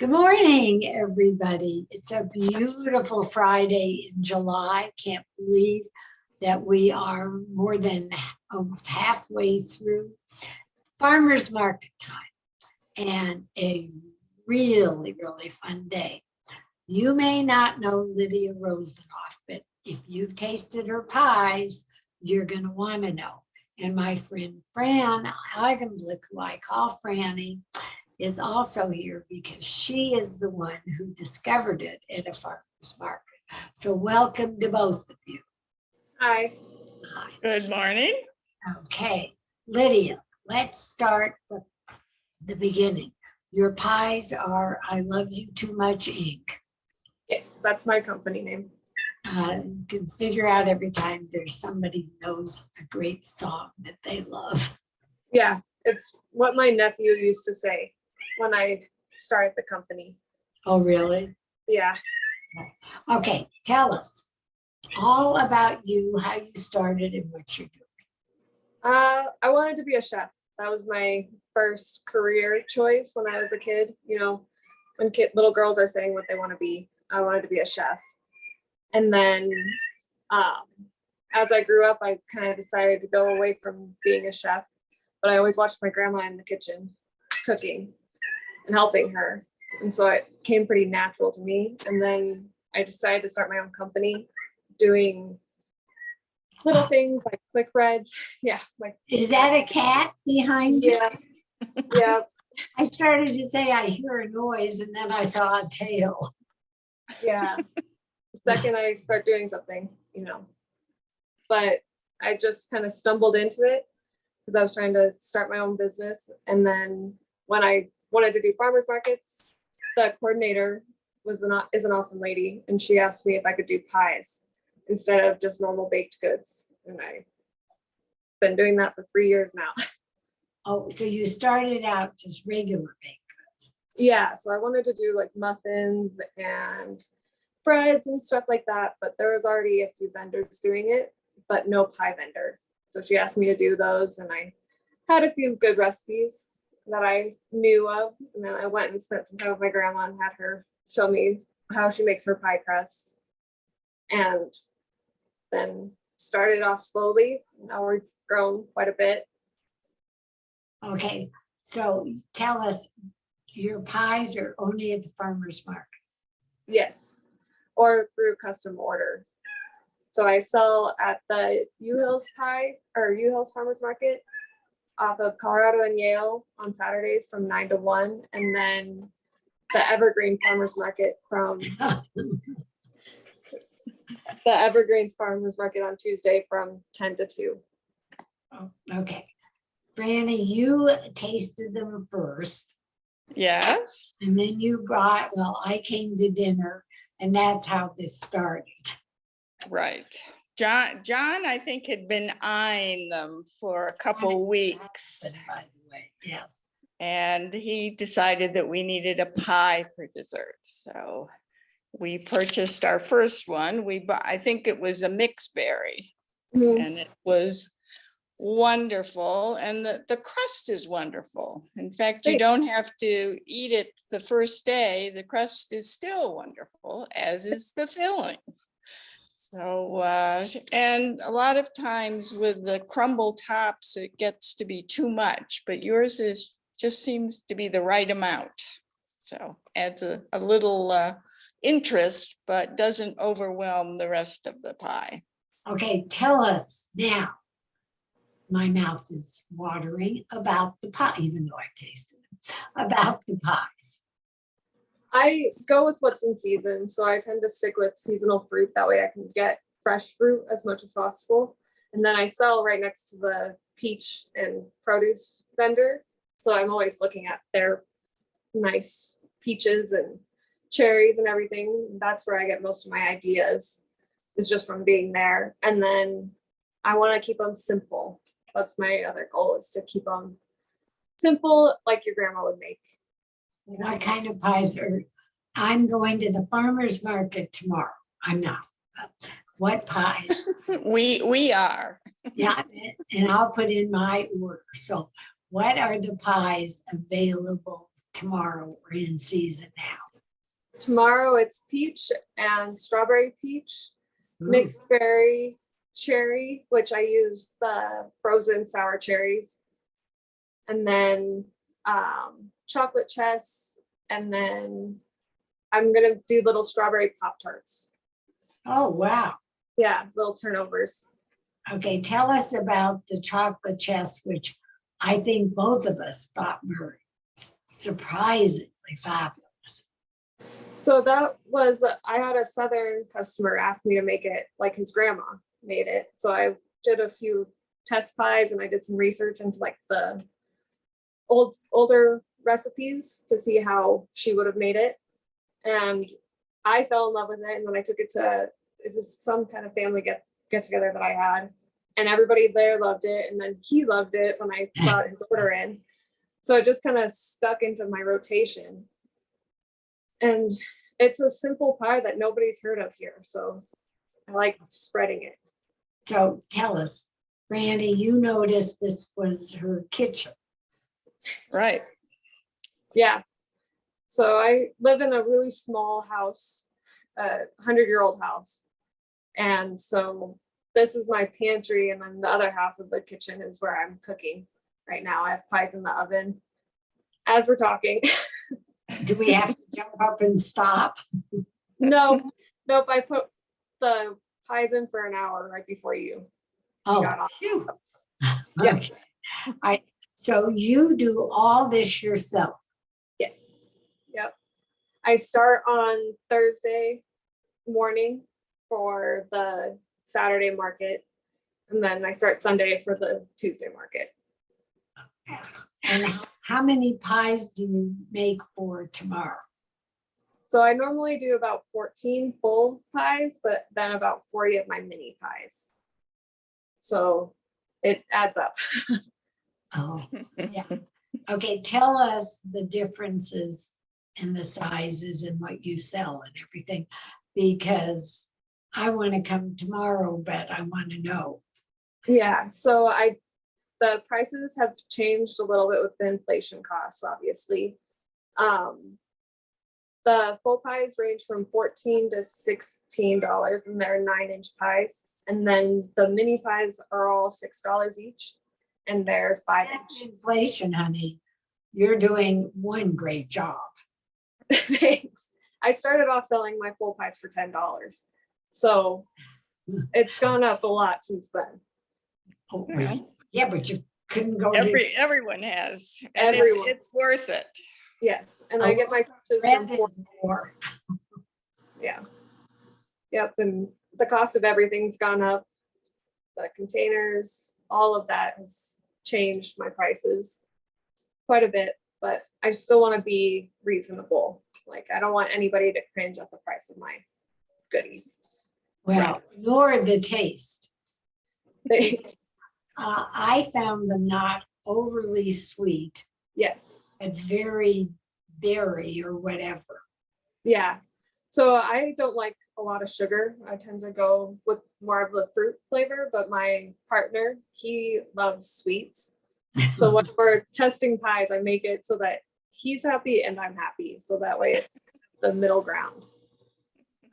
Good morning, everybody. It's a beautiful Friday in July. Can't believe that we are more than almost halfway through farmers market time and a really fun day. You may not know Lydia Rosenoff, but if you've tasted her pies, you're going to want to know. And my friend Fran Hagenblick, who I call Franny, is also here because she is the one who discovered it at a farmer's market. So welcome to both of you. Hi. Hi. Good morning. Okay, Lydia, let's start from the beginning. Your pies are I Love You Too Much, Inc. Yes, that's my company name. You can figure out every time there's somebody who knows a great song that they love. Yeah, it's what my nephew used to say when I started the company. Oh, really? Yeah. Okay, tell us all about you, how you started and what you're doing. I wanted to be a chef. That was my first career choice when I was a kid. You know, when little girls are saying what they want to be, I wanted to be a chef. And then as I grew up, I kind of decided to go away from being a chef, but I always watched my grandma in the kitchen cooking and helping her. And so it came pretty natural to me. And then I decided to start my own company doing little things like quick breads. Yeah. Like, is that a cat behind you? Yeah. Yeah. I started to say I hear a noise and then I saw a tail. Yeah. The second I start doing something, but I just kind of stumbled into it because I was trying to start my own business. And then when I wanted to do farmers markets, the coordinator is an awesome lady. And she asked me if I could do pies instead of just normal baked goods. And I've been doing that for 3 years now. Oh, so you started out just regular baked goods. Yeah. So I wanted to do like muffins and breads and stuff like that. But there was already a few vendors doing it, but no pie vendor. So she asked me to do those. And I had a few good recipes that I knew of. And then I went and spent some time with my grandma and had her show me how she makes her pie crust. And then started off slowly. Now we've grown quite a bit. Okay, so tell us, your pies are only at the farmer's market? Yes, or through custom order. So I sell at the U-Hills Farmers Market off of Colorado and Yale on Saturdays from 9 to 1, and then the Evergreen Farmers Market from the Evergreens Farmers Market on Tuesday from 10 to 2. Oh, okay. Franny, you tasted them first. Yes. And then I came to dinner and that's how this started. Right. John, I think, had been eyeing them for a couple weeks. By the way, yes. And he decided that we needed a pie for dessert. So we purchased our first one. I think it was a mixed berry. And it was wonderful. And the crust is wonderful. In fact, you don't have to eat it the first day. The crust is still wonderful, as is the filling. So, and a lot of times with the crumble tops, it gets to be too much, but yours just seems to be the right amount. So adds a little interest, but doesn't overwhelm the rest of the pie. Okay, tell us now. My mouth is watering about the pie, even though I tasted it, about the pies. I go with what's in season. So I tend to stick with seasonal fruit. That way I can get fresh fruit as much as possible. And then I sell right next to the peach and produce vendor. So I'm always looking at their nice peaches and cherries and everything. That's where I get most of my ideas, is just from being there. And then I want to keep them simple. That's my other goal, is to keep them simple, like your grandma would make. What kind of pies I'm going to the farmer's market tomorrow. I'm not. What pies? We are. Yeah, and I'll put in my order. So what are the pies available tomorrow or in season now? Tomorrow it's peach and strawberry peach, Ooh, mixed berry cherry, which I use the frozen sour cherries, and then chocolate chess, and then I'm gonna do little strawberry Pop Tarts. Oh, wow. Yeah, little turnovers. Okay, tell us about the chocolate chess, which I think both of us thought were surprisingly fabulous. So that was, I had a Southern customer ask me to make it like his grandma made it. So I did a few test pies and I did some research into like the older recipes to see how she would have made it. And I fell in love with it. And then I took it to, it was some kind of family get together that I had, and everybody there loved it. And then he loved it when I brought his order in. So it just kind of stuck into my rotation. And it's a simple pie that nobody's heard of here. So I like spreading it. So tell us, Randy, you noticed this was her kitchen. Right. Yeah. So I live in a really small house, 100-year-old house. And so this is my pantry. And then the other half of the kitchen is where I'm cooking right now. I have pies in the oven as we're talking. Do we have to jump up and stop? Nope. I put the pies in for an hour right before you Oh, got on. phew. Yeah. Okay. All right. So you do all this yourself. Yes. Yep. I start on Thursday morning for the Saturday market. And then I start Sunday for the Tuesday market. And how many pies do you make for tomorrow? So I normally do about 14 full pies, but then about 40 of my mini pies. So it adds up. Oh, yeah. Okay, tell us the differences in the sizes and what you sell and everything, because I want to come tomorrow, but I want to know. Yeah. So the prices have changed a little bit with the inflation costs, obviously. The full pies range from $14 to $16, and they're 9-inch pies. And then the mini pies are all $6 each, and they're 5-inch. Inflation, honey, you're doing one great job. Thanks. I started off selling my full pies for $10. So it's gone up a lot since then. Oh, Yeah. really? Yeah, but you couldn't go to Everyone has. And Everyone. it's worth it. Yes. And I get my purchase rent from is more. yeah. Yep. And the cost of everything's gone up. The containers, all of that has changed my prices quite a bit, but I still want to be reasonable. Like, I don't want anybody to cringe at the price of my goodies. Well, nor the taste. Thanks. I found them not overly sweet, Yes. but very berry or whatever. Yeah. So I don't like a lot of sugar. I tend to go with more of the fruit flavor, but my partner, he loves sweets. So when we're testing pies, I make it so that he's happy and I'm happy. So that way it's the middle ground.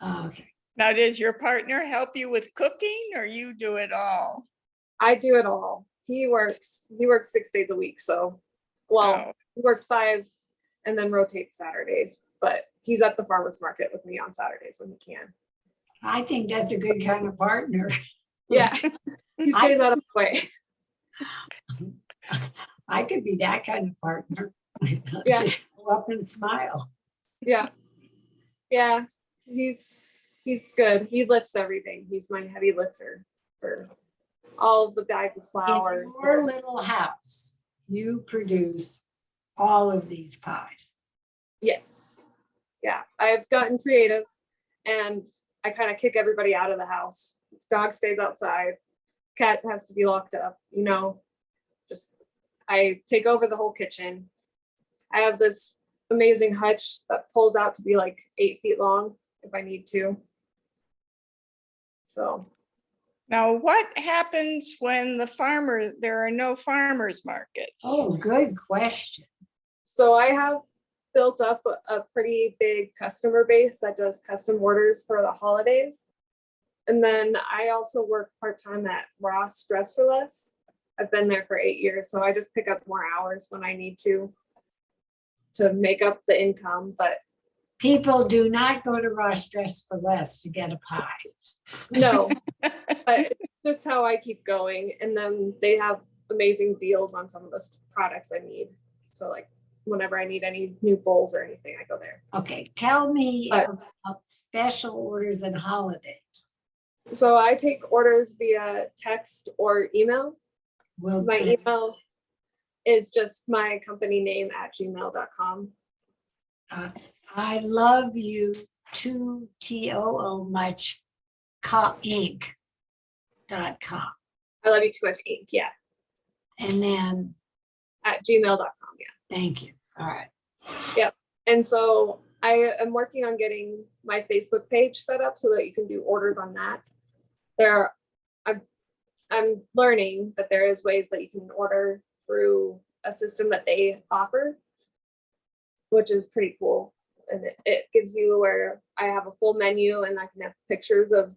Okay. Now, does your partner help you with cooking or you do it all? I do it all. He works 6 days a week. So, well, Oh, he works 5 and then rotates Saturdays, but he's at the farmer's market with me on Saturdays when he can. I think that's a good kind of partner. Yeah. He stays out of the way. I could be that kind of partner. Yeah. Just go up and smile. Yeah. Yeah. He's good. He lifts everything. He's my heavy lifter for all of the bags of flour. In your little house, you produce all of these pies. Yes. Yeah. I've gotten creative and I kind of kick everybody out of the house. Dog stays outside. Cat has to be locked up, just I take over the whole kitchen. I have this amazing hutch that pulls out to be like 8 feet long if I need to. So now what happens when there are no farmers markets? Oh, good question. I have built up a pretty big customer base that does custom orders for the holidays. And then I also work part-time at Ross Dress for Less. I've been there for 8 years, so I just pick up more hours when I need to make up the income. But People do not go to Ross Dress for Less to get a pie. no, but it's just how I keep going. And then they have amazing deals on some of the products I need. So like whenever I need any new bowls or anything, I go there. Okay, tell me But- about special orders and holidays. So I take orders via text or email. Well, My good. email is just my company name at gmail.com. I love you 2TOO much Inc.com. I love you too much Inc. Yeah. And then, At gmail.com. Yeah. thank you. All right. And so I am working on getting my Facebook page set up so that you can do orders on that. I'm learning that there is ways that you can order through a system that they offer, which is pretty cool. And it gives you where I have a full menu and I can have pictures of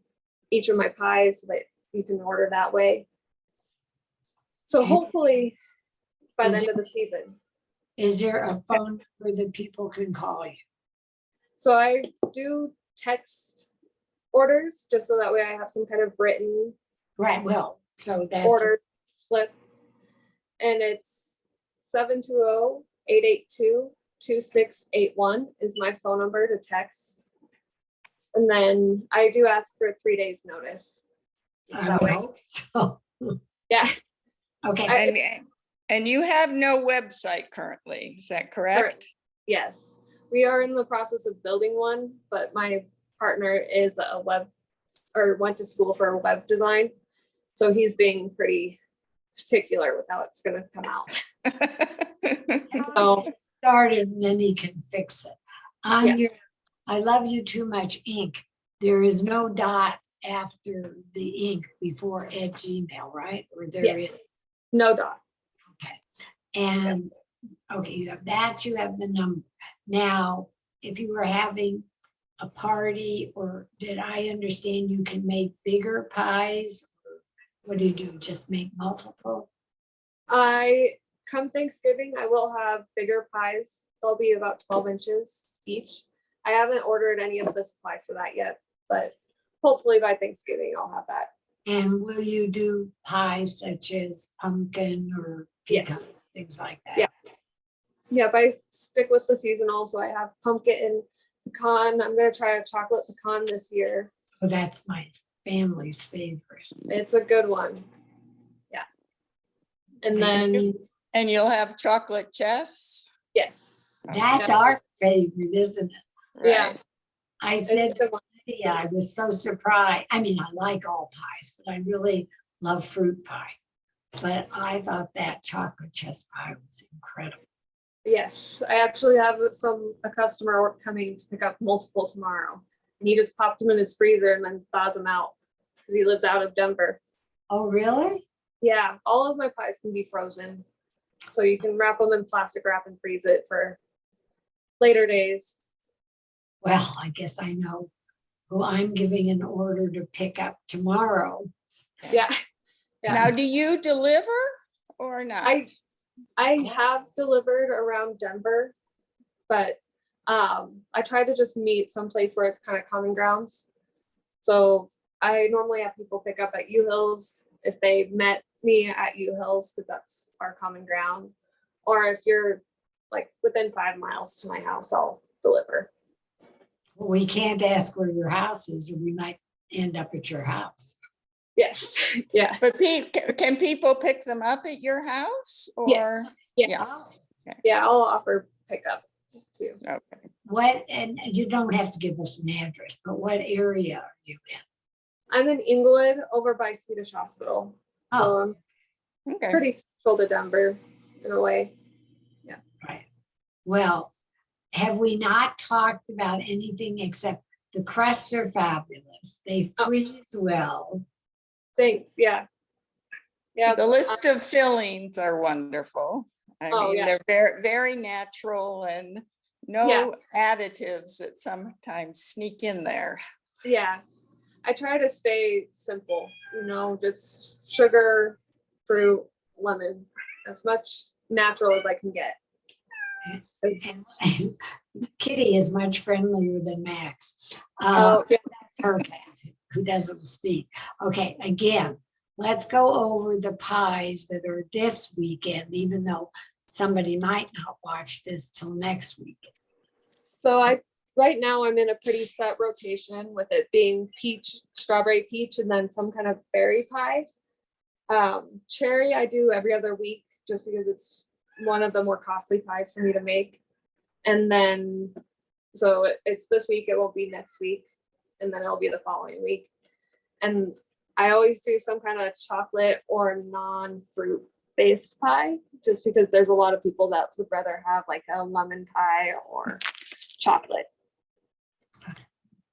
each of my pies so that you can order that way. So hopefully by the end of the season. Is there a phone number that people can call you? So I do text orders just so that way I have some kind of written Right, well, so that's. order slip. And it's 720-882-2681 is my phone number to text. And then I do ask for 3 days notice. So I that would way, hope so. yeah. Okay, And you have no website currently, is that correct? Yes, we are in the process of building one, but my partner is a went to school for web design. So he's being pretty particular with how it's gonna come out. So started and then he can fix it. On Yeah. your, I love you too much ink. There is no dot after the ink before at Gmail, right? Or there is. yes, no dot. And, okay, you have that, you have the number. Now, if you were having a party, or did I understand you can make bigger pies? Or what do you do? Just make multiple? Come Thanksgiving, I will have bigger pies. They'll be about 12 inches each. I haven't ordered any of the supplies for that yet, but hopefully by Thanksgiving I'll have that. And will you do pies such as pumpkin or pecan, Yes. things like that? Yeah. Yep, I stick with the seasonal, so I have pumpkin and pecan. I'm gonna try a chocolate pecan this year. Oh, that's my family's favorite. It's a good one. Yeah. And then, And you'll have chocolate chess? yes. That's our favorite, isn't it? Yeah. Right. I It's said a good one. Yeah, I was so surprised. I mean, I like all pies, but I really love fruit pie. But I thought that chocolate chess pie was incredible. Yes, I actually have a customer coming to pick up multiple tomorrow. And he just popped them in his freezer and then thaws them out because he lives out of Denver. Oh, really? Yeah, all of my pies can be frozen. So you can wrap them in plastic wrap and freeze it for later days. Well, I guess I know who I'm giving an order to pick up tomorrow. Yeah. Yeah. Now, do you deliver or not? I have delivered around Denver, but I try to just meet someplace where it's kind of common grounds. So I normally have people pick up at U Hills if they met me at U Hills, because that's our common ground. Or if you're like within 5 miles to my house, I'll deliver. Well, we can't ask where your house is, or we might end up at your house. Yes. Yeah. But can people pick them up at your house or? Yes. Yeah. Yeah. Yeah. I'll offer pickup too. Okay. What, and you don't have to give us an address, but what area are you in? I'm in Inglewood over by Swedish Hospital. So Oh, I'm Okay. pretty central to Denver in a way. right. Well, have we not talked about anything except the crusts are fabulous. They Oh. freeze well. Thanks. Yeah. Yeah. The list of fillings are wonderful. I Oh, mean, yeah. they're very, very natural and no additives that sometimes sneak in there. Yeah. I try to stay simple, just sugar, fruit, lemon, as much natural as I can get. And Kitty is much friendlier than Max. Oh, yeah. That's her cat who doesn't speak. Okay, again, let's go over the pies that are this weekend, even though somebody might not watch this till next week. So right now I'm in a pretty set rotation with it being peach, strawberry peach, and then some kind of berry pie. Cherry I do every other week just because it's one of the more costly pies for me to make. And then, so it's this week, it won't be next week, and then it'll be the following week. And I always do some kind of chocolate or non-fruit based pie, just because there's a lot of people that would rather have like a lemon pie or chocolate.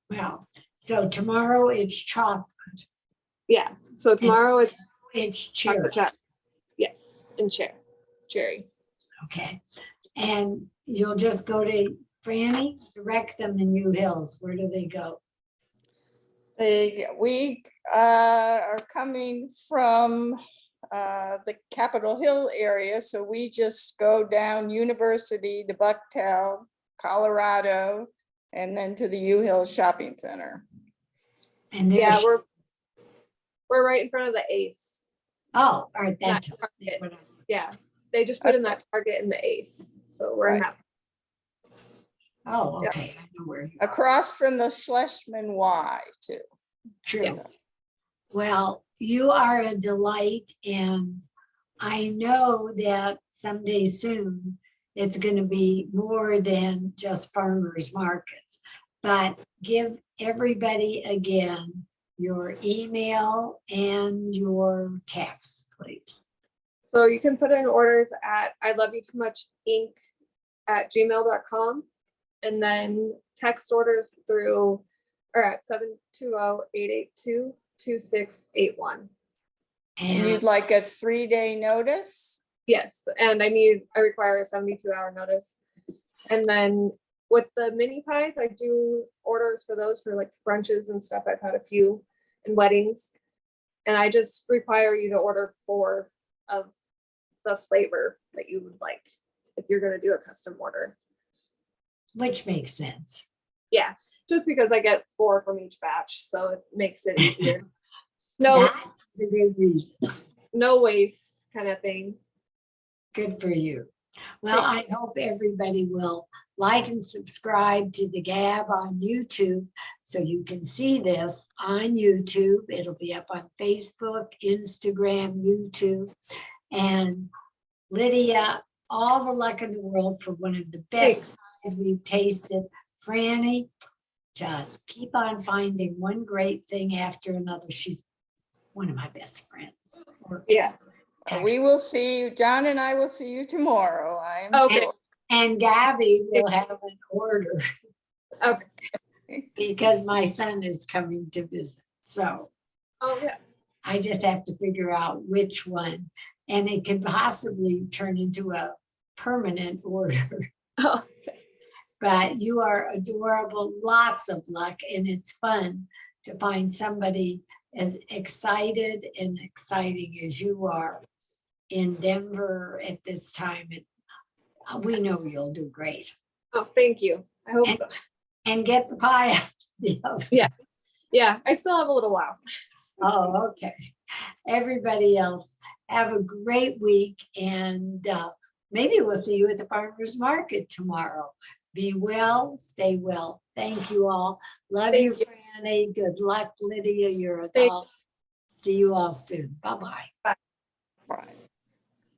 Well, so tomorrow it's chocolate. Yeah. So tomorrow It's chocolate cherry. chip. Yes, and cherry. Okay. And you'll just go to Franny, direct them in New Hills. Where do they go? We are coming from the Capitol Hill area, so we just go down University to Bucktail, Colorado, and then to the U Hills Shopping Center. And Yeah, there's, we're right in front of the Ace. oh, all right, that's Not Target. what I- Yeah, they just put in that Target in the Ace, so we're in Right. that. oh, Yeah. okay, I know where you are. Across from the Schlesman Y too. True. Well, you are a delight, and I know that someday soon it's going to be more than just farmers markets. But give everybody again your email and your text, please. So you can put in orders at iloveyoutoommuchink@gmail.com, and then text orders through or at 720-882-2681. And you'd like a 3-day notice? Yes, and I require a 72-hour notice. And then with the mini pies, I do orders for those for like brunches and stuff. I've had a few in weddings, and I just require you to order 4 of the flavor that you would like if you're going to do a custom order. Which makes sense. Yeah, just because I get 4 from each batch, so it makes it easier. No, That's a good reason. no waste kind of thing. Good for you. Well, I hope everybody will like and subscribe to the Gab on YouTube so you can see this on YouTube. It'll be up on Facebook, Instagram, YouTube. And Lydia, all the luck in the world for one of the best pies we've tasted. Franny, just keep on finding one great thing after another. She's one of my best friends. Yeah. We will see you, John and I will see you tomorrow, I am Okay. sure. And Gabby will have an order Okay. because my son is coming to visit. So Oh yeah. I just have to figure out which one. And it could possibly turn into a permanent order. Oh, But you are adorable, lots of luck, and it's fun to find somebody as excited and exciting as you are in Denver at this time. And we know you'll do great. oh, thank you. I hope so. And get the pie out of the oven. Yeah, I still have a little while. Oh, okay. Everybody else, have a great week, and maybe we'll see you at the farmer's market tomorrow. Be well, stay well. Thank you all. Love you, Thank Franny. Good luck, Lydia. You're a Thanks. doll. See you all soon. Bye-bye. Right.